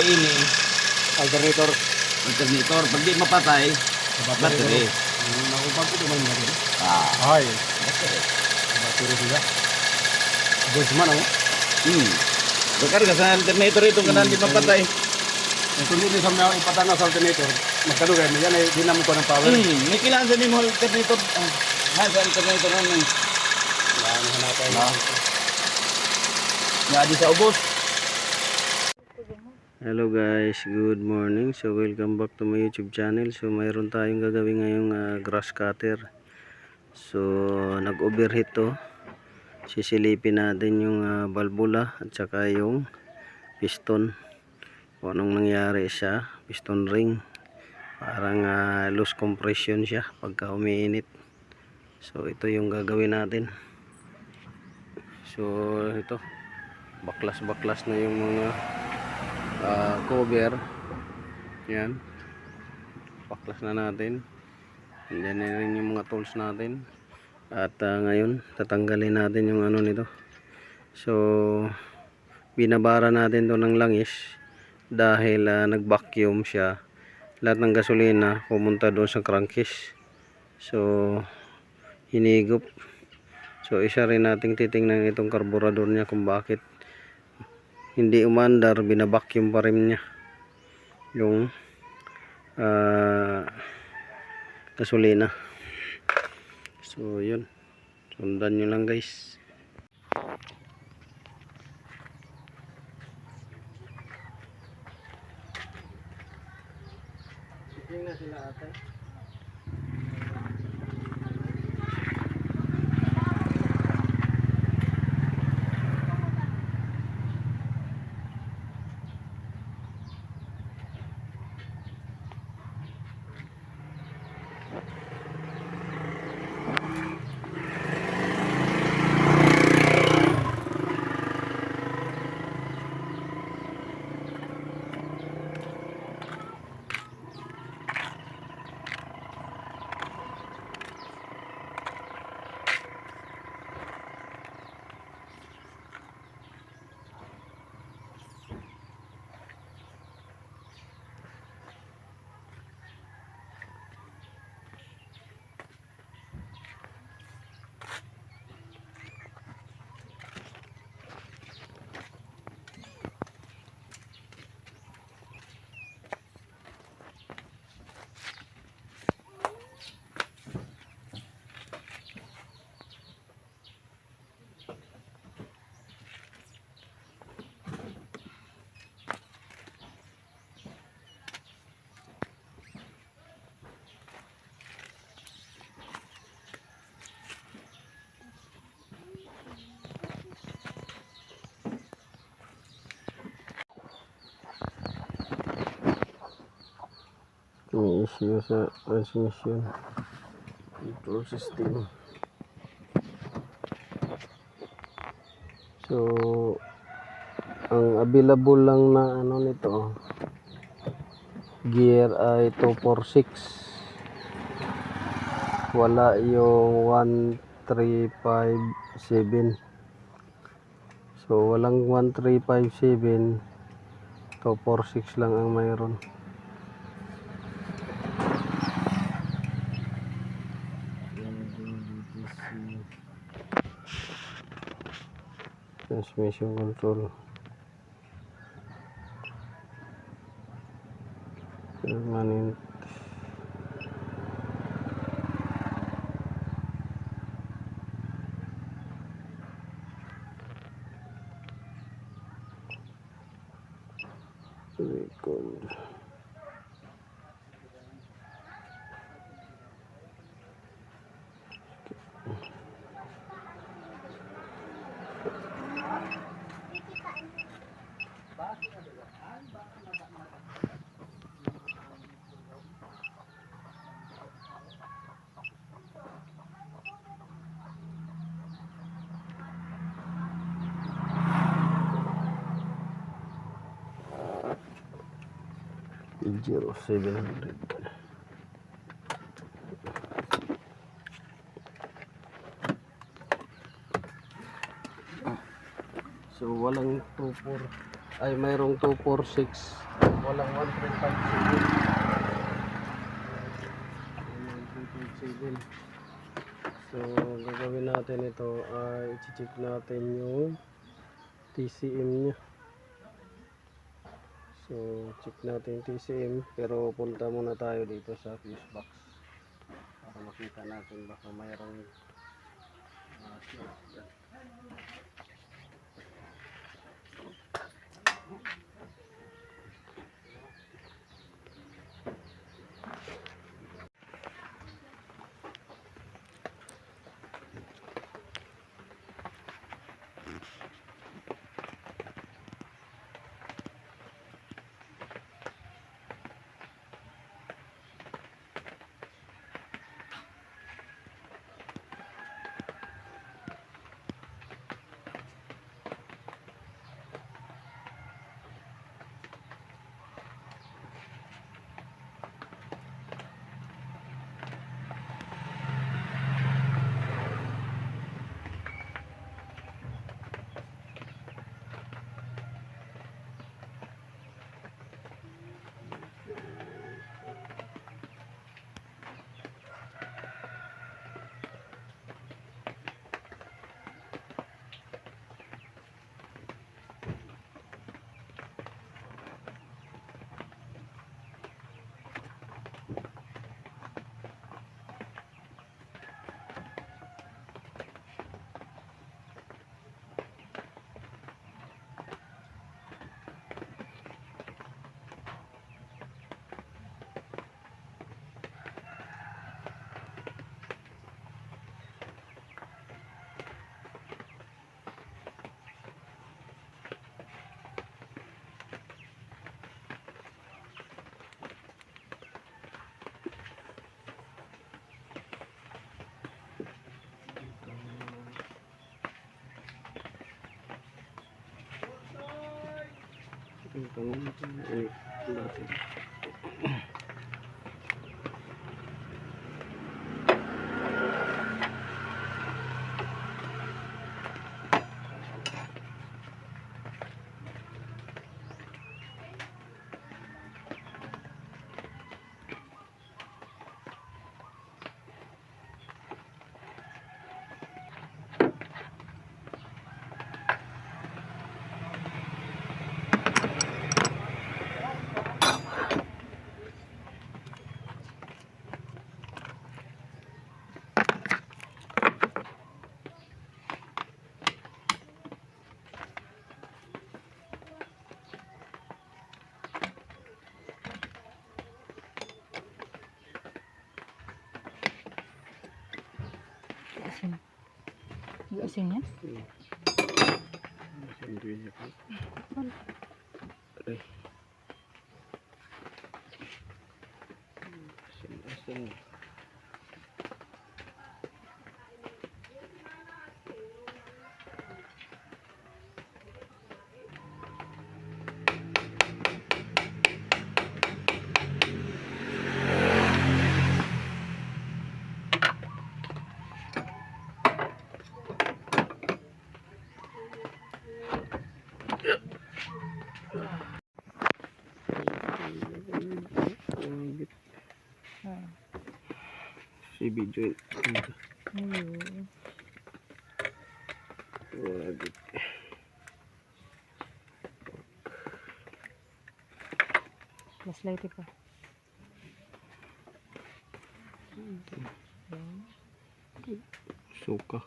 mapatay ini Alternator. alternator, pag di mapatay battery. Nakupag ko naman natin. Ah, Ay. Battery sila. Goods man ako. Bekarga sa alternator ito kanan di mapatay. Ito hindi sa mga ipatana sa alternator. Magkano kayo? Yan ay dinamo ko ng power. May kailangan sa nimo alternator. Ha, sa alternator ano. Yan, hanapin. Nga di sa ubos. Hello guys, good morning. So welcome back to my YouTube channel. So mayroon tayong gagawin ngayong grass cutter. So nag-overheat to. Sisilipin natin yung valvula at saka yung piston. Kung anong nangyari sa piston ring. Parang loose compression siya pagka umiinit. So ito yung gagawin natin. So ito, baklas-baklas na yung mga cover. Yan, baklas na natin. Yan na rin yung mga tools natin. At ngayon tatanggalin natin yung ano nito. So binabara natin to ng langis dahil nag-vacuum siya. Lahat ng gasolina pumunta doon sa crankcase. So hinigop. So isa rin nating titingnan itong carburetor niya kung bakit hindi umandar, binabacuum pa rin niya yung gasolina. So yun, sundan nyo lang guys. Tingnan sila ate. May issue sa transmission control system. So ang available lang na ano nito gear ay 246. Wala yung 1357. So walang 1357, 246 lang ang mayroon. Transmission control permanent. Record. Pajero 700. So walang 24. ay mayroong 246. Walang 135.7. 135.7. So, gagawin natin ito ay i-check natin yung TCM nya. So, check natin yung TCM, pero punta muna tayo dito sa fuse box para makita natin baka mayroong short dyan. Ito natin. Asin. Yung asin niya? Siyempre niya po. Aray. Asin. Si video wagit. Flashlight pa. Suka.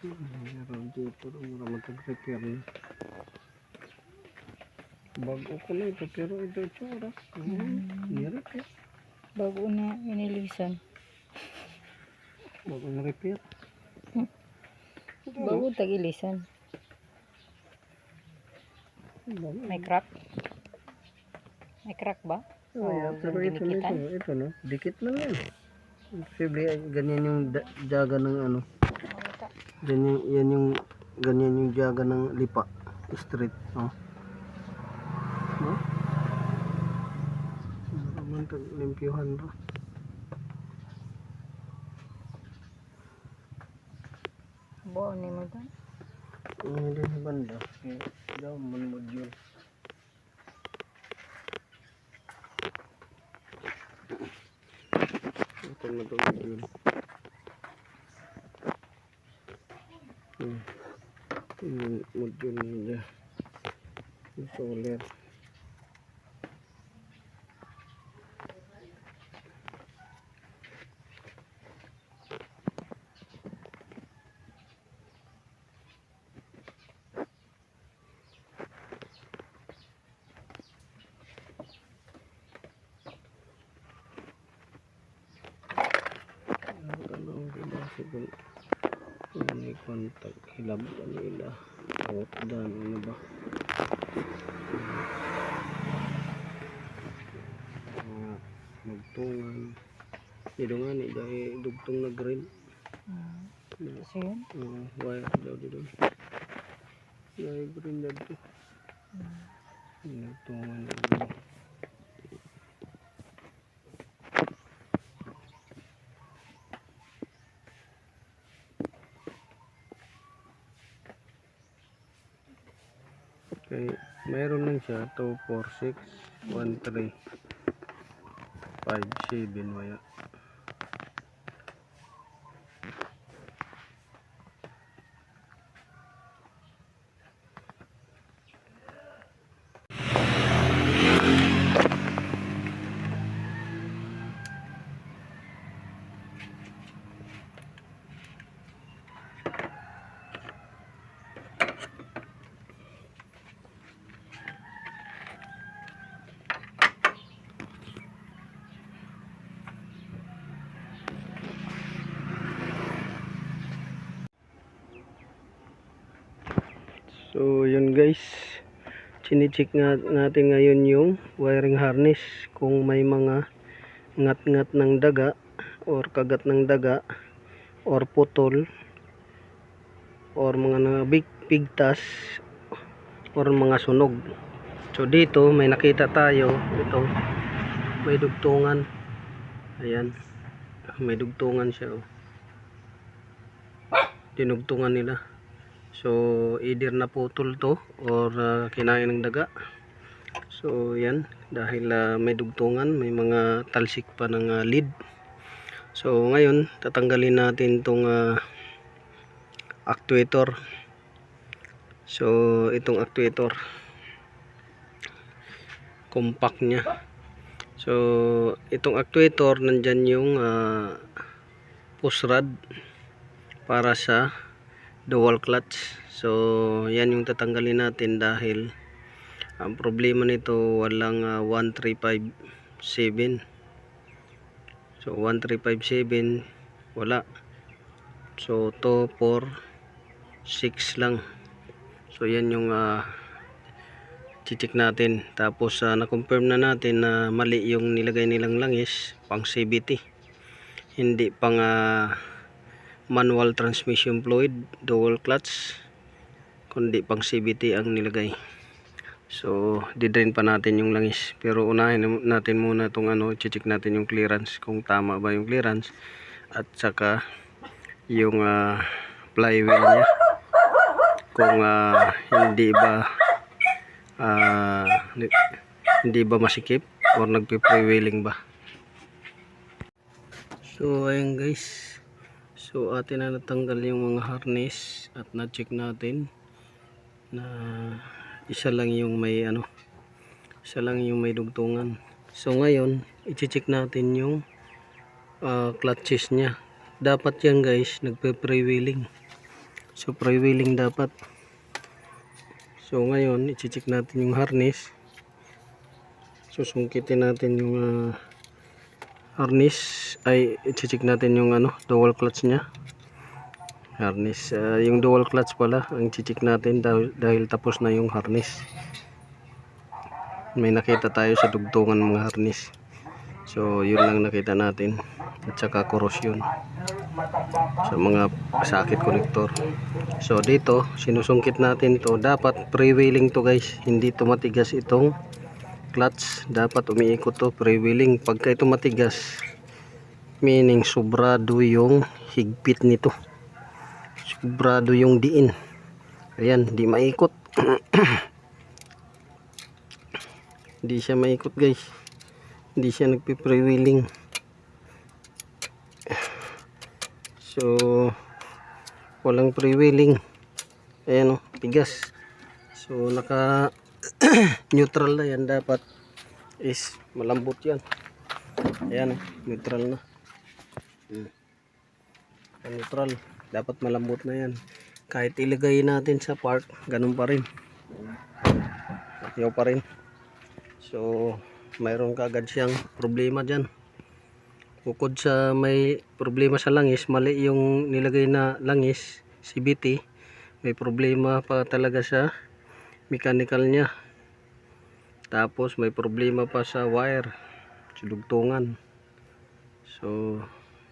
Meron dito mura mag-repair na. Bago ko na ito pero ito tsura. Ni-repair. Bago na inilisan. Bago na-repair. Bago tag-ilisan. May crack? May crack ba? Oh, yeah, pero ito dinikitan? ito no. Dikit lang yan. Posible ganyan yung jaga ng ano. Malata. Ganyan yung jaga ng lipa. Street. Oh. No? Naman limpyuhan ra. Buo ni mo doon. Ang din banda. Daw man mo yun. Ito na to yun. Module niya. Solar. May kontak hilab kanila out dan ano ba magtungan idungan ni dahil dugtong na green Kasi yun. wire daw dito dahil green daw dito magtungan daw okay, mayroon lang siya 2, 4, 6, 1, 3 5, 7 waya. So yun guys, chine-check natin ngayon yung wiring harness kung may mga ngat-ngat ng daga or kagat ng daga or putol or mga pigtas or mga sunog. So dito may nakita tayo, ito may dugtungan, ayan, may dugtungan siya oh. Dinugtungan nila. So either naputol to or kinain ng daga. So yan, dahil may dugtungan, may mga talsik pa ng lead. So ngayon tatanggalin natin tong actuator. So itong actuator, compact nya. So itong actuator, nandyan yung push rod para sa dual clutch. So yan yung tatanggalin natin dahil ang problema nito walang 1357. So 1357 wala. So 2, 4, 6 lang. So yan yung check natin. Tapos na-confirm na natin na mali yung nilagay nilang langis, pang CVT, hindi pang manual transmission fluid, dual clutch, kundi pang CVT ang nilagay. So didrain pa natin yung langis, pero unahin natin muna itong check natin yung clearance, kung tama ba yung clearance, at saka yung flywheel nya, kung hindi ba masikip or nagpe-freewheeling ba. So ayun guys, so atin na natanggal yung mga harness at na-check natin na isa lang yung may dugtungan. So ngayon i-check natin yung clutches nya. Dapat yan guys nagpe-freewheeling. So freewheeling dapat. So ngayon i-check natin yung harness. Susungkitin natin yung harness, ay i-check natin yung dual clutch nya. Harness, yung dual clutch pala ang i-check natin dahil tapos na yung harness. May nakita tayo sa dugtungan mga harness. So yun lang nakita natin. at saka korosyon sa mga sakit connector. So dito sinusungkit natin to, dapat pre-wheeling to guys, hindi to matigas itong clutch, dapat umiikot to pre-wheeling. Pagka ito matigas, meaning sobrado yung higpit nito, sobrado yung diin, ayan, di maikot. Hindi siya maikot guys, hindi siya nagpi-pre-wheeling. So walang pre-wheeling, ayan o, tigas. So naka neutral na yan, dapat is malambot yan. Ayan o, neutral na. Neutral, dapat malambot na yan. Kahit ilagay natin sa park, ganun pa rin, ayaw pa rin. So mayroon kaagad siyang problema dyan. Bukod sa may problema sa langis, mali yung nilagay na langis, CVT, may problema pa talaga sa mechanical niya. Tapos may problema pa sa wire, sa dugtungan. So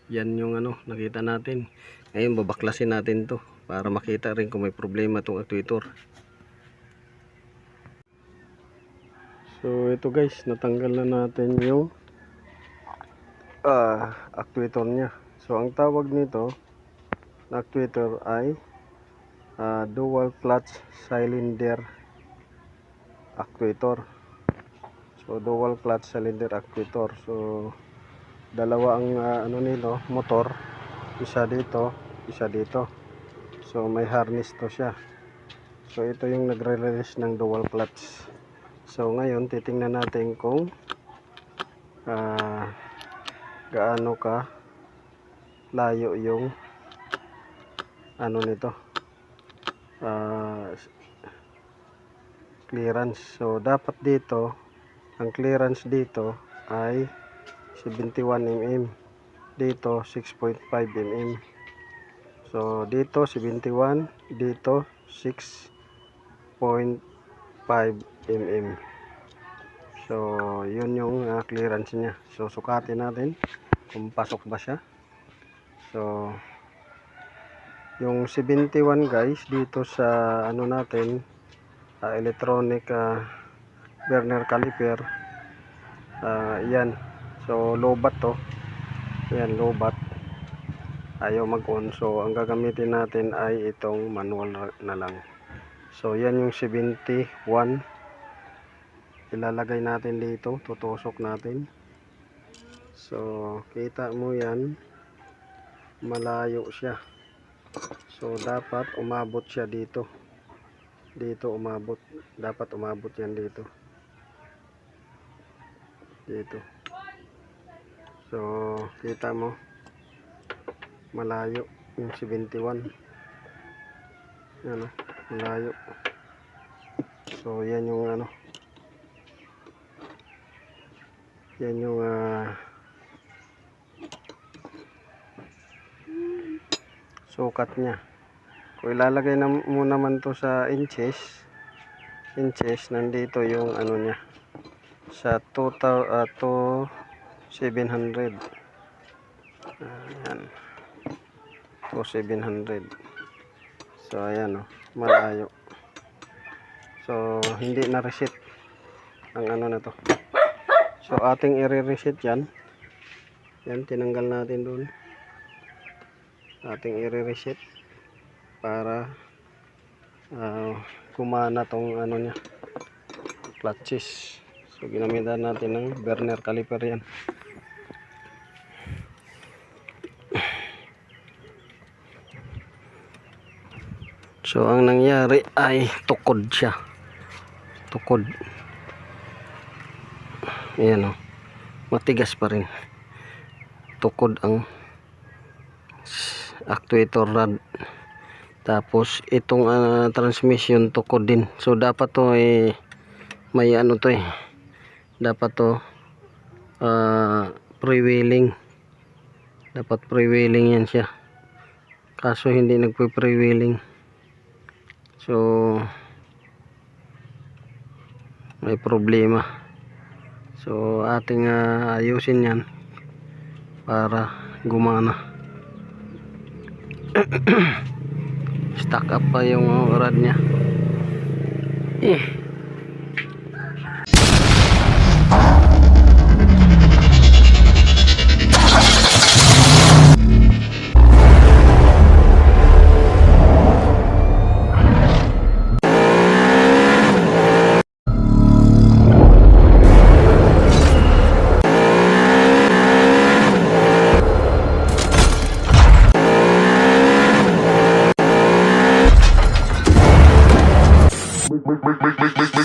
yan yung ano nakita natin. Ngayon babaklasin natin to para makita rin kung may problema tong actuator. So ito guys, natanggal na natin yung actuator nya. So ang tawag nito na actuator ay dual clutch cylinder actuator. So dual clutch cylinder actuator. So dalawa ang ano nito, motor, isa dito, isa dito. So may harness to siya. So ito yung nagre-release ng dual clutch. So ngayon titingnan natin kung gaano ka layo yung ano nito, clearance. So dapat dito ang clearance dito ay 71 mm, dito 6.5 mm. So dito 71, dito 6.5 mm. So yun yung clearance niya. So sukatin natin kung pasok ba siya. So yung 71 guys, dito sa ano natin, electronic burner caliper, yan. So lobat to, yan, lobat, ayaw mag-on. So ang gagamitin natin ay itong manual na lang. So yan yung 71, ilalagay natin dito, tutusok natin. So kita mo yan, malayo siya. So dapat umabot siya dito, dito umabot, dapat umabot yan dito, dito. So kita mo malayo yung 71, ano, malayo. So yan yung ano, yan yung sukat niya. Kung ilalagay na mo naman to sa inches, nandito yung ano niya sa 2700. Ayan, 2700. So ayan o, malayo. So hindi na reset ang ano na to. So ating i-reset yan. Yan, tinanggal natin doon. Ating i-reset para kumana tong ano niya, clutches. So ginamitan natin ng burner caliper yan. So ang nangyari ay tukod siya, tukod. Ayan o, matigas pa rin, tukod ang actuator rod. Tapos itong transmission tukod din. So dapat to may ano to dapat to pre-wheeling, dapat pre-wheeling yan siya, kaso hindi nagpe-pre-wheeling. So may problema. So ating ayusin yan para gumana. Stuck up pa yung rod niya. Make